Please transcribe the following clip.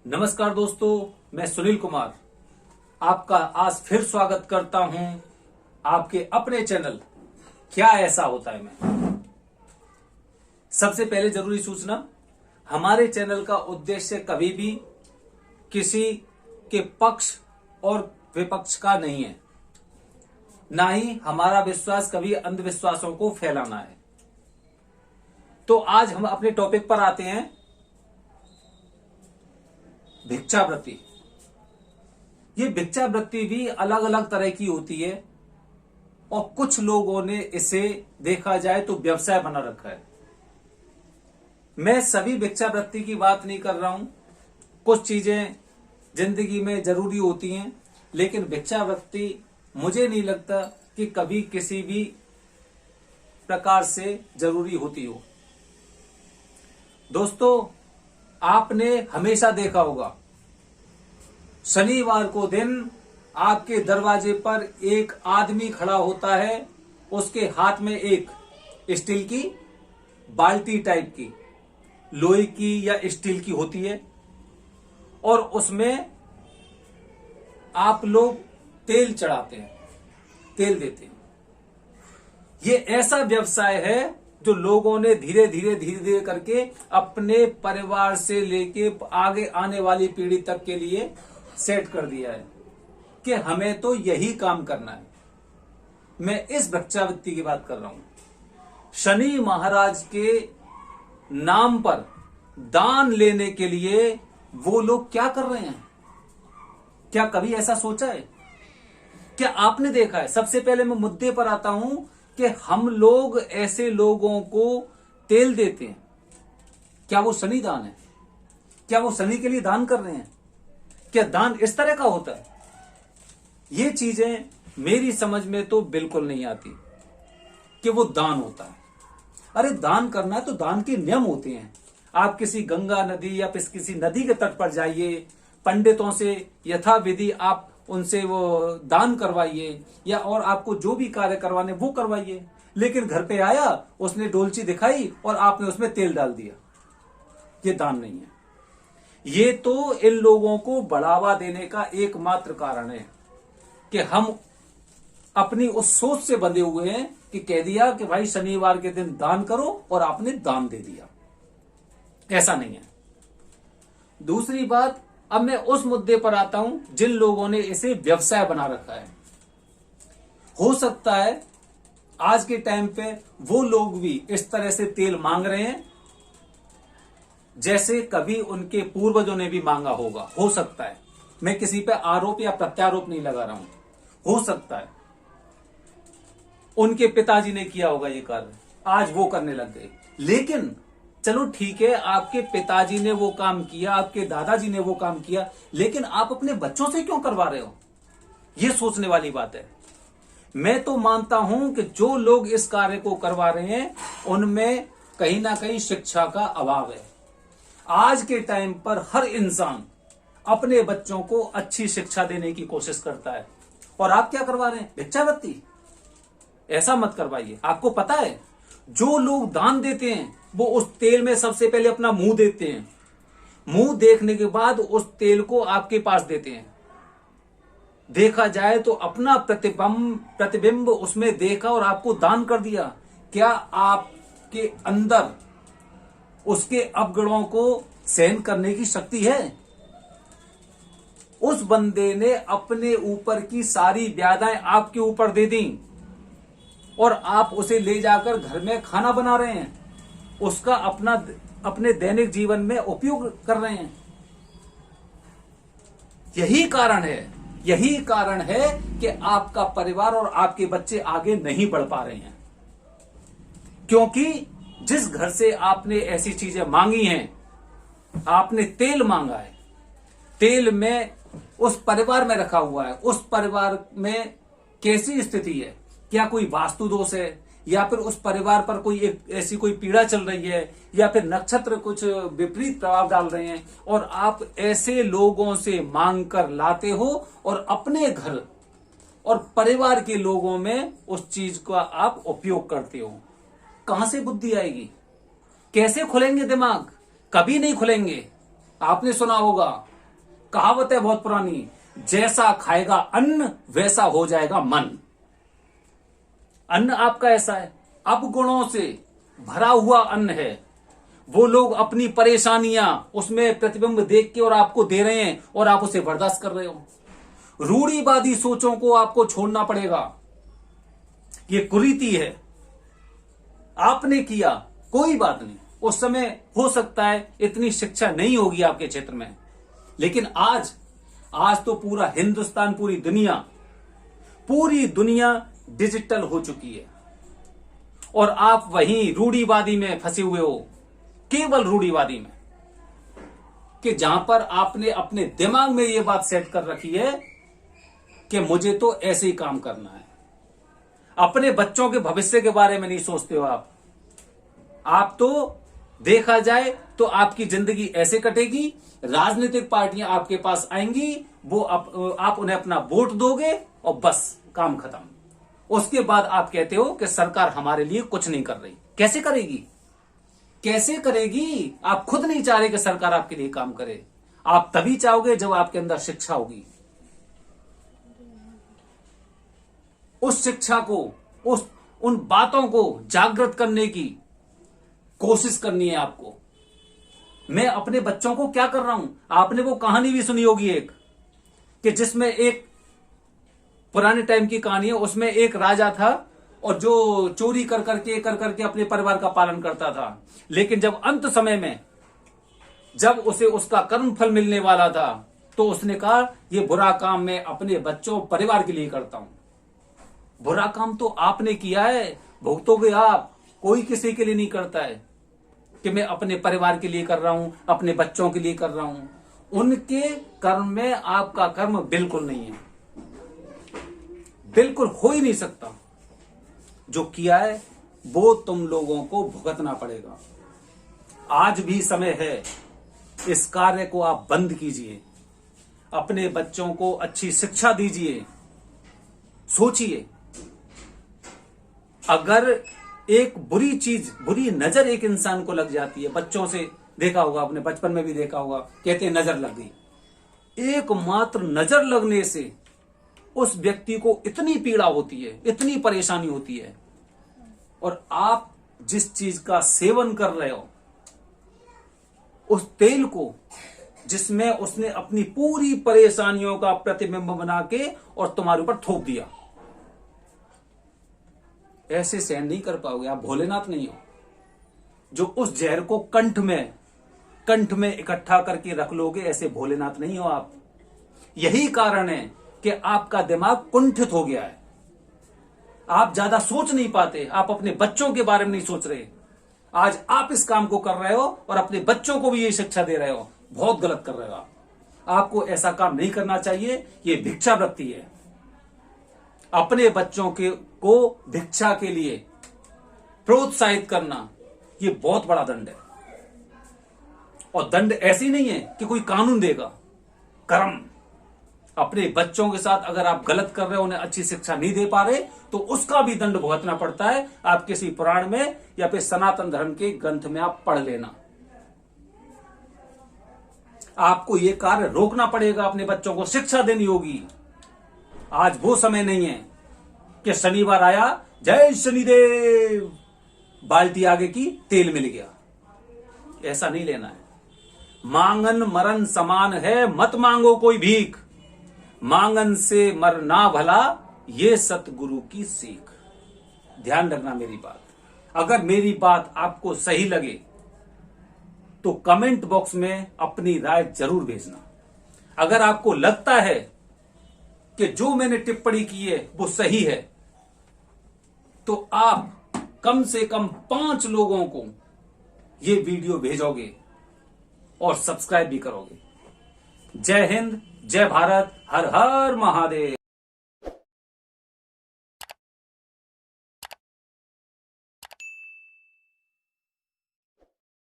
नमस्कार दोस्तों, मैं सुनील कुमार आपका आज फिर स्वागत करता हूं आपके अपने चैनल क्या ऐसा होता है में। सबसे पहले जरूरी सूचना, हमारे चैनल का उद्देश्य कभी भी किसी के पक्ष और विपक्ष का नहीं है, ना ही हमारा विश्वास कभी अंधविश्वासों को फैलाना है। तो आज हम अपने टॉपिक पर आते हैं, भिक्षावृत्ति। ये भिक्षावृत्ति भी अलग अलग तरह की होती है और कुछ लोगों ने इसे देखा जाए तो व्यवसाय बना रखा है। मैं सभी भिक्षावृत्ति की बात नहीं कर रहा हूं, कुछ चीजें जिंदगी में जरूरी होती हैं, लेकिन भिक्षावृत्ति मुझे नहीं लगता कि कभी किसी भी प्रकार से जरूरी होती हो। दोस्तों, आपने हमेशा देखा होगा शनिवार को दिन आपके दरवाजे पर एक आदमी खड़ा होता है, उसके हाथ में एक स्टील की बाल्टी टाइप की, लोहे की या स्टील की होती है, और उसमें आप लोग तेल चढ़ाते हैं, तेल देते हैं। ये ऐसा व्यवसाय है जो लोगों ने धीरे धीरे करके अपने परिवार से लेके आगे आने वाली पीढ़ी तक के लिए सेट कर दिया है कि हमें तो यही काम करना है। मैं इस भिक्षावृत्ति की बात कर रहा हूं। शनि महाराज के नाम पर दान लेने के लिए वो लोग क्या कर रहे हैं? क्या कभी ऐसा सोचा है? क्या आपने देखा है? सबसे पहले मैं मुद्दे पर आता हूं कि हम लोग ऐसे लोगों को तेल देते हैं, क्या वो शनि दान है? क्या वो शनि के लिए दान कर रहे हैं? क्या दान इस तरह का होता है? ये चीजें मेरी समझ में तो बिल्कुल नहीं आती कि वो दान होता है। अरे दान करना है तो दान के नियम होते हैं। आप किसी गंगा नदी या किसी नदी के तट पर जाइए, पंडितों से यथाविधि आप उनसे वो दान करवाइए, या और आपको जो भी कार्य करवाने वो करवाइए। लेकिन घर पे आया, उसने डोलची दिखाई और आपने उसमें तेल डाल दिया, ये दान नहीं है। ये तो इन लोगों को बढ़ावा देने का एकमात्र कारण है कि हम अपनी उस सोच से बंधे हुए हैं कि कह दिया कि भाई शनिवार के दिन दान करो और आपने दान दे दिया। ऐसा नहीं है। दूसरी बात, अब मैं उस मुद्दे पर आता हूं जिन लोगों ने इसे व्यवसाय बना रखा है। हो सकता है आज के टाइम पे वो लोग भी इस तरह से तेल मांग रहे हैं जैसे कभी उनके पूर्वजों ने भी मांगा होगा। हो सकता है, मैं किसी पे आरोप या प्रत्यारोप नहीं लगा रहा हूं, हो सकता है उनके पिताजी ने किया होगा ये कार्य, आज वो करने लग गए। लेकिन चलो ठीक है, आपके पिताजी ने वो काम किया, आपके दादाजी ने वो काम किया, लेकिन आप अपने बच्चों से क्यों करवा रहे हो? ये सोचने वाली बात है। मैं तो मानता हूं कि जो लोग इस कार्य को करवा रहे हैं उनमें कहीं ना कहीं शिक्षा का अभाव है। आज के टाइम पर हर इंसान अपने बच्चों को अच्छी शिक्षा देने की कोशिश करता है, और आप क्या करवा रहे हैं? भिक्षावृत्ति। ऐसा मत करवाइए। आपको पता है, जो लोग दान देते हैं वो उस तेल में सबसे पहले अपना मुंह देते हैं, मुंह देखने के बाद उस तेल को आपके पास देते हैं। देखा जाए तो अपना प्रतिबिंब उसमें देखा और आपको दान कर दिया। क्या आपके अंदर उसके अवगुणों को सहन करने की शक्ति है? उस बंदे ने अपने ऊपर की सारी व्याधाएं आपके ऊपर दे दी और आप उसे ले जाकर घर में खाना बना रहे हैं, उसका अपने दैनिक जीवन में उपयोग कर रहे हैं। यही कारण है कि आपका परिवार और आपके बच्चे आगे नहीं बढ़ पा रहे हैं, क्योंकि जिस घर से आपने ऐसी चीजें मांगी हैं, आपने तेल मांगा है, तेल में उस परिवार में रखा हुआ है, उस परिवार में कैसी स्थिति है? क्या कोई वास्तु दोष है, या फिर उस परिवार पर ऐसी कोई पीड़ा चल रही है, या फिर नक्षत्र कुछ विपरीत प्रभाव डाल रहे हैं, और आप ऐसे लोगों से मांग कर लाते हो और अपने घर और परिवार के लोगों में उस चीज का आप उपयोग करते हो। कहां से बुद्धि आएगी? कैसे खुलेंगे दिमाग? कभी नहीं खुलेंगे। आपने सुना होगा कहावत है बहुत पुरानी, जैसा खाएगा अन्न वैसा हो जाएगा मन। अन्न आपका ऐसा है, अवगुणों से भरा हुआ अन्न है। वो लोग अपनी परेशानियां उसमें प्रतिबिंब देख के और आपको दे रहे हैं और आप उसे बर्दाश्त कर रहे हो। रूढ़िवादी सोचों को आपको छोड़ना पड़ेगा। ये कुरीति है, आपने किया कोई बात नहीं, उस समय हो सकता है इतनी शिक्षा नहीं होगी आपके क्षेत्र में, लेकिन आज तो पूरा हिंदुस्तान, पूरी दुनिया डिजिटल हो चुकी है और आप वहीं रूढ़िवादी में फंसे हुए हो, केवल रूढ़िवादी में, कि जहां पर आपने अपने दिमाग में यह बात सेट कर रखी है कि मुझे तो ऐसे ही काम करना है। अपने बच्चों के भविष्य के बारे में नहीं सोचते हो आप तो देखा जाए तो आपकी जिंदगी ऐसे कटेगी, राजनीतिक पार्टियां आपके पास आएंगी, वो आप उन्हें अपना वोट दोगे और बस काम खत्म। उसके बाद आप कहते हो कि सरकार हमारे लिए कुछ नहीं कर रही। कैसे करेगी? कैसे करेगी? आप खुद नहीं चाह रहे कि सरकार आपके लिए काम करे। आप तभी चाहोगे जब आपके अंदर शिक्षा होगी। उस शिक्षा को, उन बातों को जागृत करने की कोशिश करनी है आपको। मैं अपने बच्चों को क्या कर रहा हूं? आपने वो कहानी भी सुनी होगी एक, कि जिसमें एक पुराने टाइम की कहानी है, उसमें एक राजा था और जो चोरी कर करके अपने परिवार का पालन करता था, लेकिन जब अंत समय में जब उसे उसका कर्म फल मिलने वाला था तो उसने कहा ये बुरा काम मैं अपने बच्चों परिवार के लिए करता हूं। बुरा काम तो आपने किया है, भुगतोगे आप। कोई किसी के लिए नहीं करता है कि मैं अपने परिवार के लिए कर रहा हूं, अपने बच्चों के लिए कर रहा हूं। उनके कर्म में आपका कर्म बिल्कुल नहीं है, बिल्कुल हो ही नहीं सकता। जो किया है वो तुम लोगों को भुगतना पड़ेगा। आज भी समय है, इस कार्य को आप बंद कीजिए, अपने बच्चों को अच्छी शिक्षा दीजिए। सोचिए, अगर एक बुरी चीज, बुरी नजर एक इंसान को लग जाती है, बच्चों से देखा होगा आपने, बचपन में भी देखा होगा, कहते हैं नजर लग गई। एकमात्र नजर लगने से उस व्यक्ति को इतनी पीड़ा होती है, इतनी परेशानी होती है। और आप जिस चीज का सेवन कर रहे हो, उस तेल को जिसमें उसने अपनी पूरी परेशानियों का प्रतिबिंब बना के और तुम्हारे ऊपर थोप दिया, ऐसे सहन नहीं कर पाओगे। आप भोलेनाथ नहीं हो जो उस जहर को कंठ में इकट्ठा करके रख लोगे। ऐसे भोलेनाथ नहीं हो आप। यही कारण है कि आपका दिमाग कुंठित हो गया है। आप ज्यादा सोच नहीं पाते, आप अपने बच्चों के बारे में नहीं सोच रहे। आज आप इस काम को कर रहे हो और अपने बच्चों को भी ये शिक्षा दे रहे हो, बहुत गलत कर रहे हो आप। आपको ऐसा काम नहीं करना चाहिए, ये भिक्षावृत्ति है। अपने बच्चों को भिक्षा के लिए प्रोत्साहित करना, ये बहुत बड़ा दंड है। और दंड ऐसी नहीं है कि कोई कानून देगा, कर्म। अपने बच्चों के साथ अगर आप गलत कर रहे हो, उन्हें अच्छी शिक्षा नहीं दे पा रहे, तो उसका भी दंड भुगतना पड़ता है। आप किसी पुराण में या फिर सनातन धर्म के ग्रंथ में आप पढ़ लेना। आपको यह कार्य रोकना पड़ेगा, अपने बच्चों को शिक्षा देनी होगी। आज वो समय नहीं है कि शनिवार आया, जय शनिदेव, बाल्टी आगे की तेल मिल गया। ऐसा नहीं लेना है। मांगन मरण समान है, मत मांगो कोई भीख, मांगन से मरना भला, ये सतगुरु की सीख। ध्यान रखना मेरी बात। अगर मेरी बात आपको सही लगे तो कमेंट बॉक्स में अपनी राय जरूर भेजना। अगर आपको लगता है कि जो मैंने टिप्पणी की है वो सही है, तो आप कम से कम 5 लोगों को ये वीडियो भेजोगे और सब्सक्राइब भी करोगे। जय हिंद, जय भारत, हर हर महादेव।